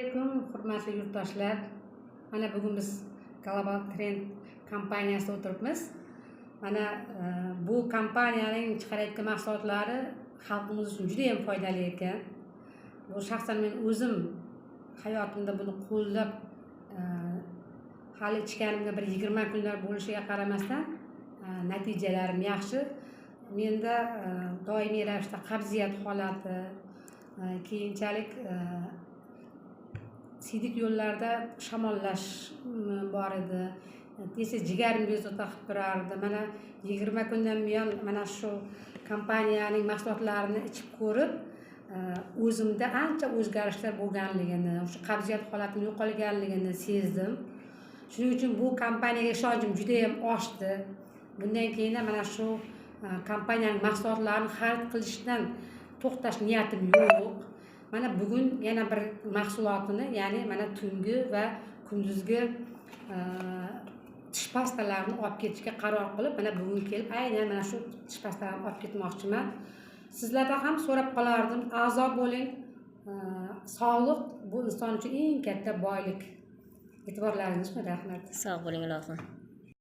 Assalomu alaykum, hurmatli yurtdoshlar. Mana bugun biz Global Trend kompaniyasida o'tiribmiz. Mana bu kompaniyaning chiqarayotgan mahsulotlari xalqimiz uchun juda ham foydali ekan. Bu shaxsan men o'zim hayotimda buni qo'llab hali ichganimga bir 20 kunlar bo'lishiga qaramasdan natijalarim yaxshi. Menda doimiy ravishda qabziyat holati, keyinchalik siydik yo'llarda shamollash bor edi. Tez jigarim bezovta qilib turardi. Mana 20 kundan buyon mana shu kompaniyaning mahsulotlarini ichib ko'rib, o'zimda ancha o'zgarishlar bo'lganligini, o'sha qabziyat holatining yo'qolganligini sezdim. Shuning uchun bu kompaniyaga ishonchim juda ham oshdi. Bundan keyin mana shu kompaniyaning mahsulotlarini xarid qilishdan to'xtash niyatim yo'q. Mana bugun yana bir mahsulotini, ya'ni mana tungi va kunduzgi tish pastalarini olib ketishga qaror qilib, mana bugun kelib aynan mana shu tish pastalarini olib ketmoqchiman. Sizlardan ham so'rab qolardim, a'zo bo'ling. Sog'liq bu inson uchun eng katta boylik. E'tiborlaringiz uchun rahmat. Sog' bo'ling, ilohim.